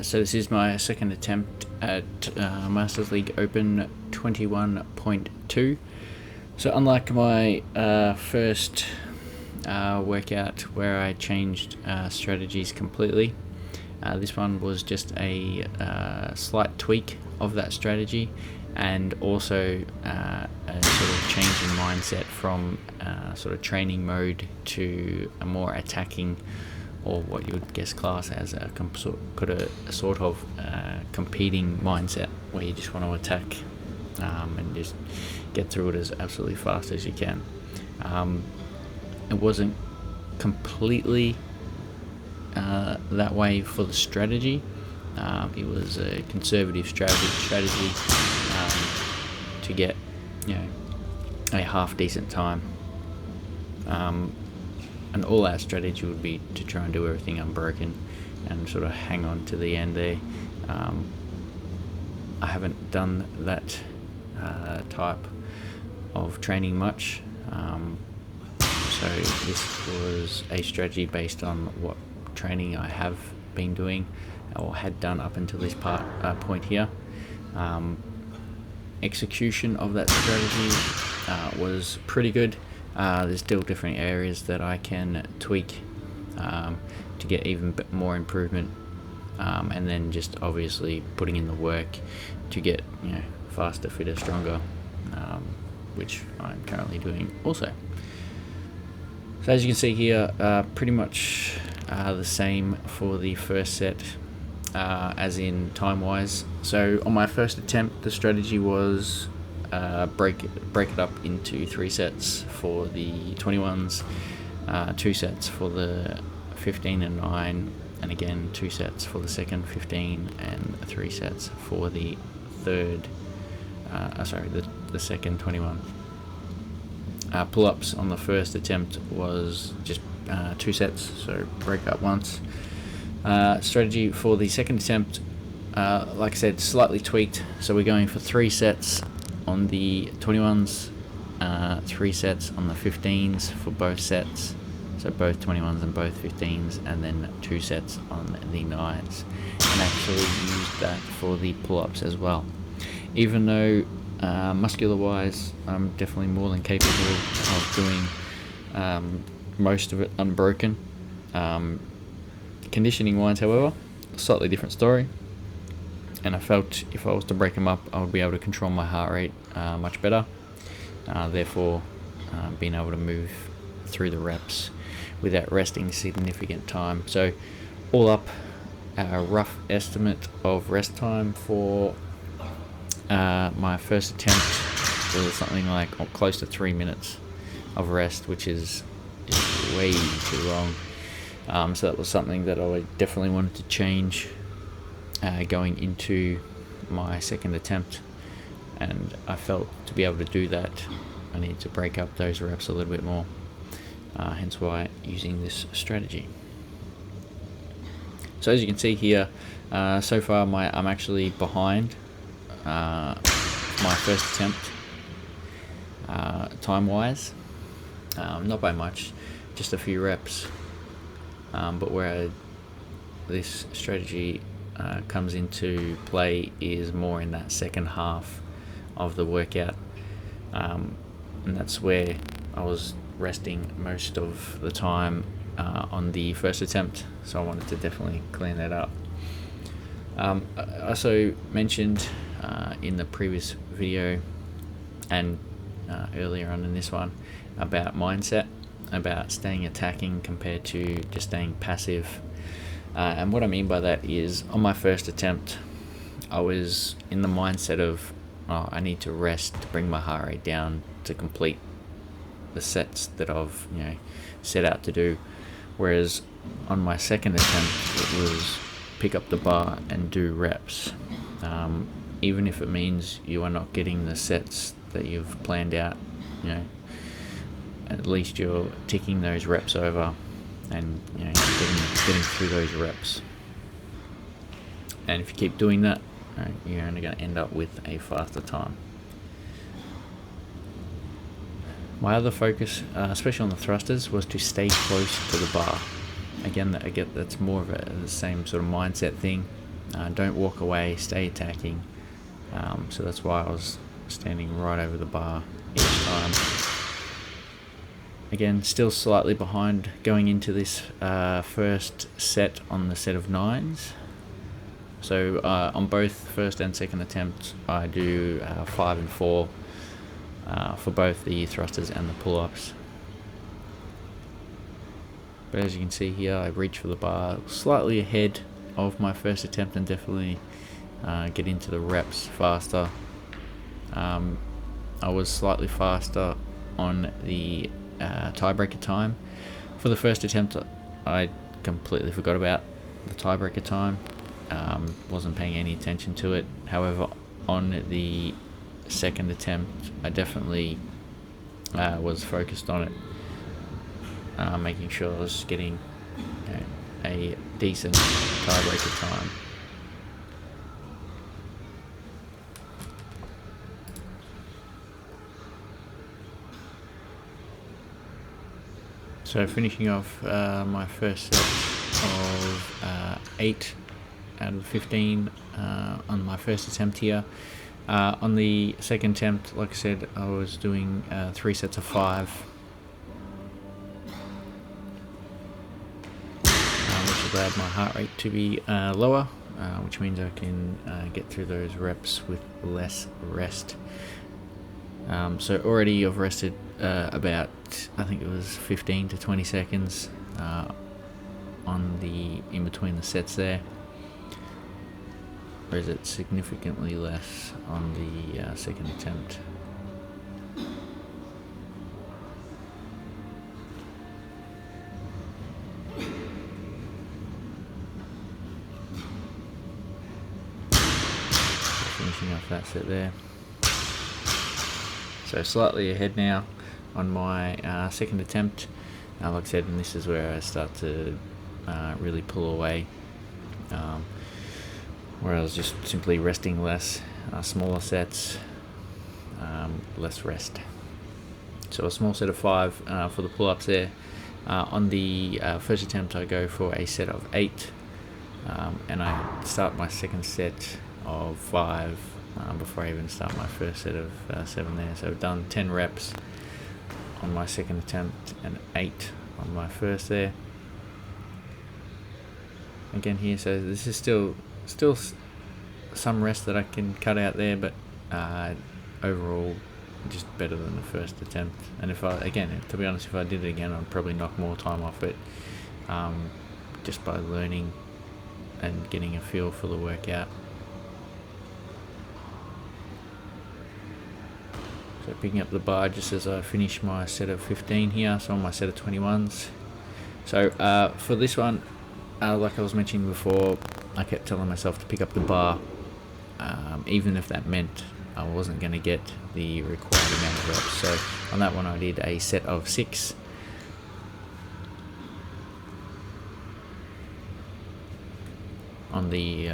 So this is my second attempt at Masters League Open 21.2. So unlike my first workout where I changed strategies completely, this one was just a slight tweak of that strategy, and also a sort of change in mindset from sort of training mode to a more attacking, or what you would guess class as a sort of competing mindset, where you just want to attack and just get through it as absolutely fast as you can. It wasn't completely that way for the strategy. It was a conservative strategy to get, a half decent time. An all-out strategy would be to try and do everything unbroken and sort of hang on to the end there. I haven't done that type of training much, so this was a strategy based on what training I have been doing or had done up until this point here. Execution of that strategy was pretty good. There's still different areas that I can tweak to get even more improvement, and then just obviously putting in the work to get faster, fitter, stronger, which I'm currently doing also. So as you can see here, pretty much the same for the first set, as in time wise. So on my first attempt, the strategy was break it up into 3 sets for the 21s, 2 sets for the 15 and 9, and again 2 sets for the second 15, and 3 sets for the third, the second 21. Pull-ups on the first attempt was just 2 sets, so break up once. Strategy for the second attempt, like I said, slightly tweaked. So we're going for 3 sets on the 21s, 3 sets on the 15s for both sets, so both 21s and both 15s, and then 2 sets on the 9s, and actually used that for the pull-ups as well. Even though muscular wise I'm definitely more than capable of doing most of it unbroken, conditioning wise however, slightly different story. And I felt if I was to break them up, I would be able to control my heart rate much better. Therefore, being able to move through the reps without resting significant time. So, all up, a rough estimate of rest time for my first attempt was something like close to 3 minutes of rest, which is way too long. So that was something that I definitely wanted to change going into my second attempt, and I felt to be able to do that I needed to break up those reps a little bit more, hence why using this strategy. So as you can see here, so far I'm actually behind my first attempt time wise, not by much, just a few reps, but where this strategy comes into play is more in that second half of the workout, and that's where I was resting most of the time on the first attempt, so I wanted to definitely clean that up. I also mentioned in the previous video and earlier on in this one about mindset, about staying attacking compared to just staying passive. And what I mean by that is, on my first attempt, I was in the mindset of, I need to rest to bring my heart rate down to complete the sets that I've set out to do. Whereas on my second attempt, it was pick up the bar and do reps. Even if it means you are not getting the sets that you've planned out, at least you're ticking those reps over and getting through those reps. And if you keep doing that, you're only going to end up with a faster time. My other focus, especially on the thrusters, was to stay close to the bar. Again, that's more of the same sort of mindset thing. Don't walk away, stay attacking. So that's why I was standing right over the bar each time. Again, still slightly behind going into this first set on the set of 9s. So on both first and second attempts, I do 5 and 4 for both the thrusters and the pull-ups. But as you can see here, I reach for the bar slightly ahead of my first attempt and definitely get into the reps faster. I was slightly faster on the tiebreaker time. For the first attempt, I completely forgot about the tiebreaker time. Wasn't paying any attention to it. However, on the second attempt, I definitely was focused on it, making sure I was getting a decent tiebreaker time. So finishing off my first set of 8 out of 15 on my first attempt here. On the second attempt, like I said, I was doing 3 sets of 5, which allowed my heart rate to be lower, which means I can get through those reps with less rest. So already I've rested about, I think it was 15 to 20 seconds on the in between the sets there. Or is it significantly less on the second attempt? Finishing off that set there. So slightly ahead now on my second attempt. Like I said, and this is where I start to really pull away. Where I was just simply resting less, smaller sets, less rest. So a small set of 5 for the pull-ups there. On the first attempt, I go for a set of 8, and I start my second set of 5 before I even start my first set of 7 there. So I've done 10 reps on my second attempt and 8 on my first there. Again here, so this is still some rest that I can cut out there, but overall just better than the first attempt. And if I, again, to be honest, if I did it again, I'd probably knock more time off it, just by learning and getting a feel for the workout. So picking up the bar just as I finish my set of 15 here, so on my set of 21s. So for this one, like I was mentioning before, I kept telling myself to pick up the bar, even if that meant I wasn't going to get the required amount of reps. So on that one I did a set of 6. On the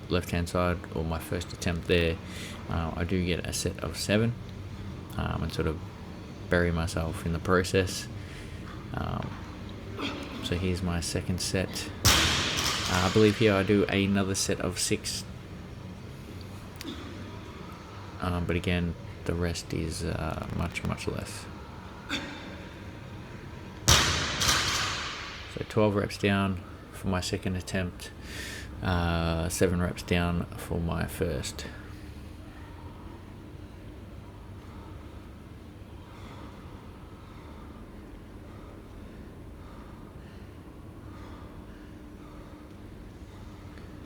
left hand side, or my first attempt there, I do get a set of 7, and sort of bury myself in the process. So here's my second set. I believe here I do another set of 6, but again the rest is much less. So 12 reps down for my second attempt, 7 reps down for my first.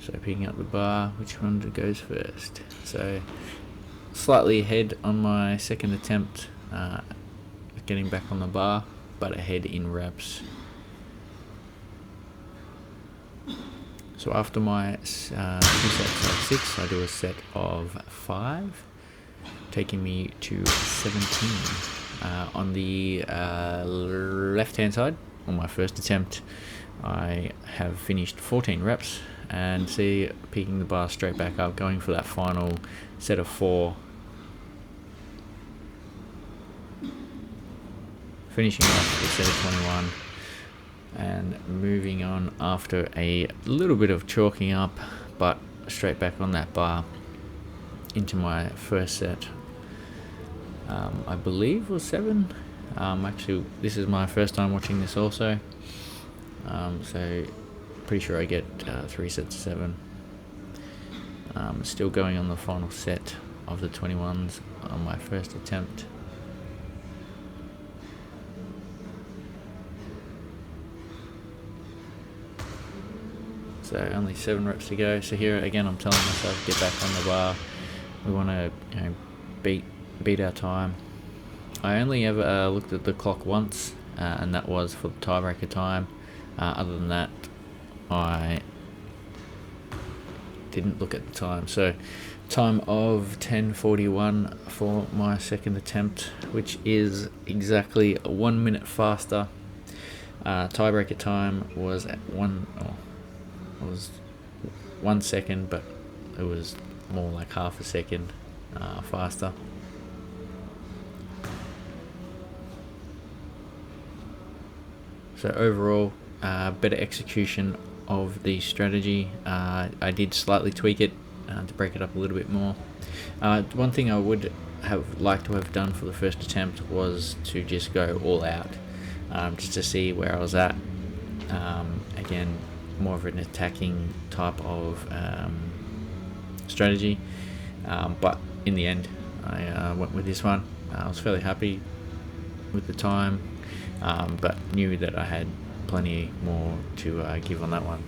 So picking up the bar, which one goes first? So slightly ahead on my second attempt, getting back on the bar, but ahead in reps. So after my 2 sets of 6, I do a set of 5, taking me to 17. On the left hand side, on my first attempt, I have finished 14 reps. And see, picking the bar straight back up, going for that final set of 4. Finishing off the set of 21. And moving on after a little bit of chalking up, but straight back on that bar into my first set. I believe was 7. Actually, this is my first time watching this also, so pretty sure I get 3 sets of 7. Still going on the final set of the 21s on my first attempt. So only 7 reps to go. So here again, I'm telling myself, get back on the bar. We want to, beat our time. I only ever looked at the clock once, and that was for the tiebreaker time. Other than that, I didn't look at the time. So time of 10:41 for my second attempt, which is exactly 1 minute faster. Tiebreaker time was at 1 second, but it was more like half a second faster. So overall, better execution of the strategy. I did slightly tweak it to break it up a little bit more. One thing I would have liked to have done for the first attempt was to just go all out, just to see where I was at. Again, more of an attacking type of strategy, but in the end I went with this one. I was fairly happy with the time, but knew that I had plenty more to give on that one.